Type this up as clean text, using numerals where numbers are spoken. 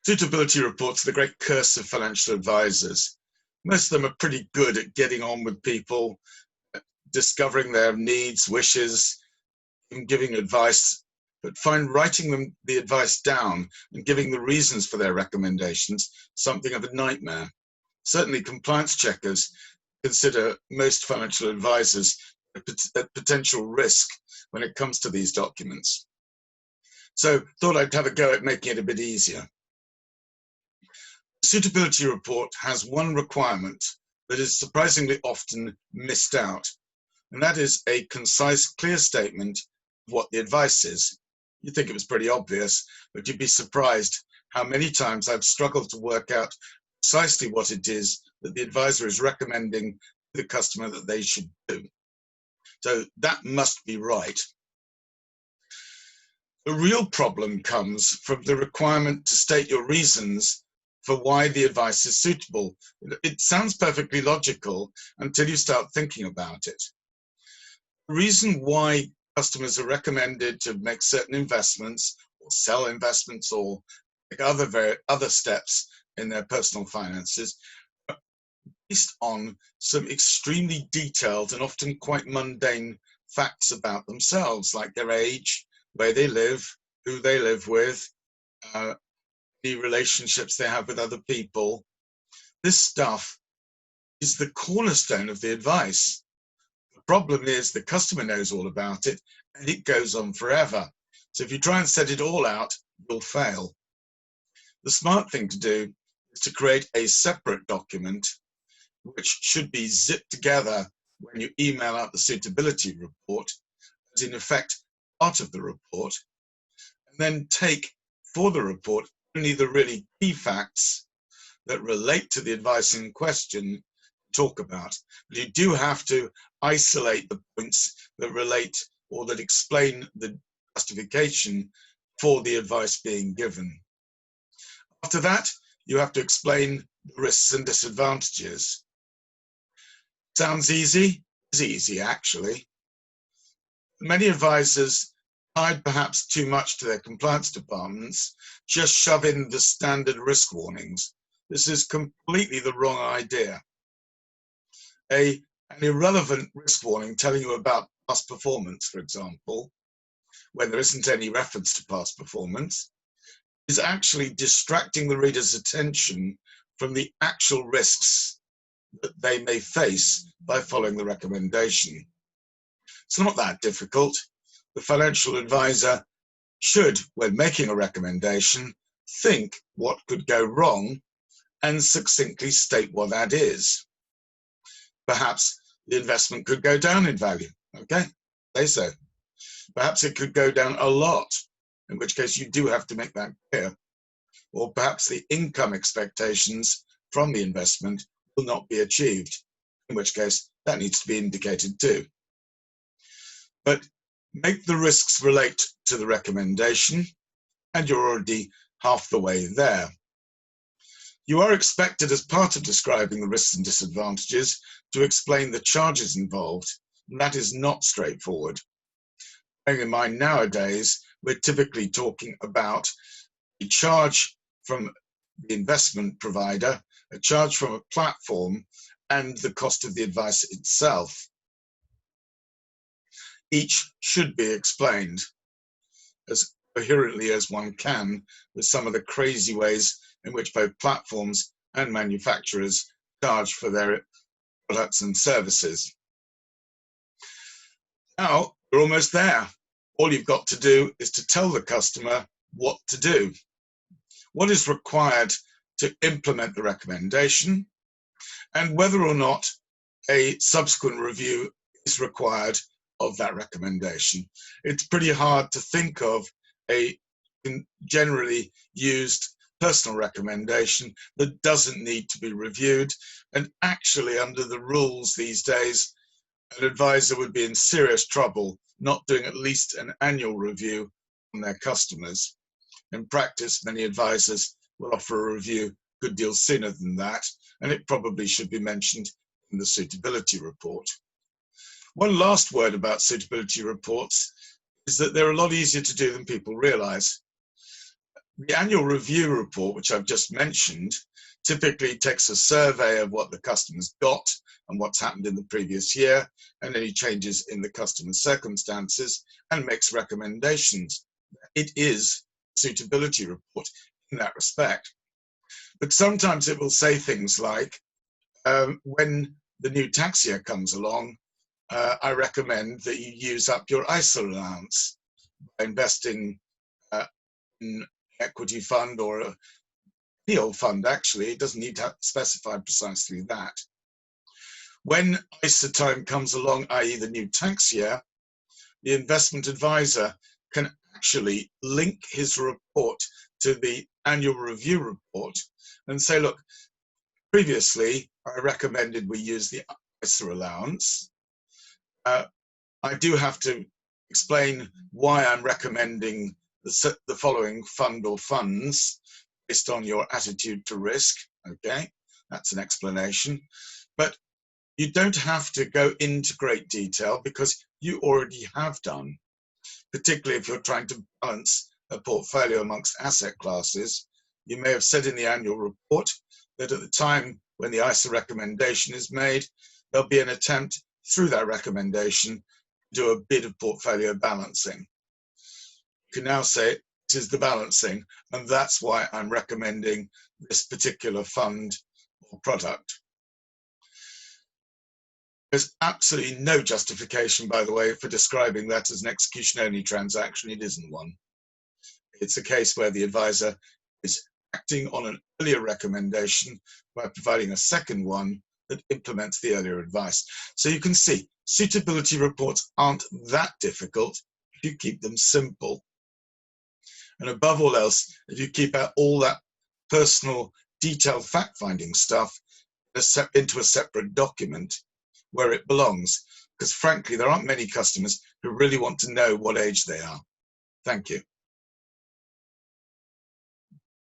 Suitability reports are the great curse of financial advisors. Most of them are pretty good at getting on with people, discovering their needs, wishes, and giving advice, but find writing them the advice down and giving the reasons for their recommendations something of a nightmare. Certainly compliance checkers consider most financial advisors at potential risk when it comes to these documents. So thought I'd have a go at making it a bit easier. The suitability report has one requirement that is surprisingly often missed out, and that is a concise, clear statement of what the advice is. You'd think it was pretty obvious, but you'd be surprised how many times I've struggled to work out precisely what it is that the advisor is recommending to the customer that they should do. So that must be right. The real problem comes from the requirement to state your reasons for why the advice is suitable. It sounds perfectly logical until you start thinking about it. The reason why customers are recommended to make certain investments or sell investments or take other steps in their personal finances are based on some extremely detailed and often quite mundane facts about themselves, like their age, where they live, who they live with, the relationships they have with other people. This stuff is the cornerstone of the advice. The problem is the customer knows all about it and it goes on forever. So if you try and set it all out, you'll fail. The smart thing to do is to create a separate document which should be zipped together when you email out the suitability report, as in effect part of the report, and then take for the report only the really key facts that relate to the advice in question to talk about. But you do have to isolate the points that relate or that explain the justification for the advice being given. After that, you have to explain the risks and disadvantages. Sounds easy? It's easy, actually. Many advisors, tied perhaps too much to their compliance departments, just shove in the standard risk warnings. This is completely the wrong idea. An irrelevant risk warning telling you about past performance, for example, when there isn't any reference to past performance, is actually distracting the reader's attention from the actual risks that they may face by following the recommendation. It's not that difficult. The financial advisor should, when making a recommendation, think what could go wrong and succinctly state what that is. Perhaps the investment could go down in value. Okay, say so. Perhaps it could go down a lot, in which case you do have to make that clear. Or perhaps the income expectations from the investment will not be achieved, in which case that needs to be indicated too. But make the risks relate to the recommendation, and you're already half the way there. You are expected, as part of describing the risks and disadvantages, to explain the charges involved, and that is not straightforward. Bearing in mind nowadays, we're typically talking about a charge from the investment provider, a charge from a platform, and the cost of the advice itself. Each should be explained as coherently as one can with some of the crazy ways in which both platforms and manufacturers charge for their products and services. Now, we're almost there. All you've got to do is to tell the customer what to do, what is required to implement the recommendation, and whether or not a subsequent review is required of that recommendation. It's pretty hard to think of a generally used personal recommendation that doesn't need to be reviewed. And actually, under the rules these days, an advisor would be in serious trouble not doing at least an annual review on their customers. In practice, many advisors will offer a review a good deal sooner than that, and it probably should be mentioned in the suitability report. One last word about suitability reports is that they're a lot easier to do than people realize. The annual review report, which I've just mentioned, typically takes a survey of what the customer's got and what's happened in the previous year and any changes in the customer's circumstances and makes recommendations. It is a suitability report in that respect. But sometimes it will say things like, when the new tax year comes along, I recommend that you use up your ISA allowance by investing in an equity fund or any old fund, actually. It doesn't need to specify precisely that. When ISA time comes along, i.e. the new tax year, the investment advisor can actually link his report to the annual review report and say, look, previously I recommended we use the ISA allowance. I do have to explain why I'm recommending the following fund or funds based on your attitude to risk. Okay, that's an explanation. But you don't have to go into great detail because you already have done, particularly if you're trying to balance a portfolio amongst asset classes. You may have said in the annual report that at the time when the ISA recommendation is made, there'll be an attempt through that recommendation to do a bit of portfolio balancing. You can now say, this is the balancing, and that's why I'm recommending this particular fund or product. There's absolutely no justification, by the way, for describing that as an execution-only transaction. It isn't one. It's a case where the advisor is acting on an earlier recommendation by providing a second one that implements the earlier advice. So you can see, suitability reports aren't that difficult if you keep them simple. And above all else, if you keep out all that personal, detailed fact-finding stuff into a separate document where it belongs, because frankly, there aren't many customers who really want to know what age they are. Thank you.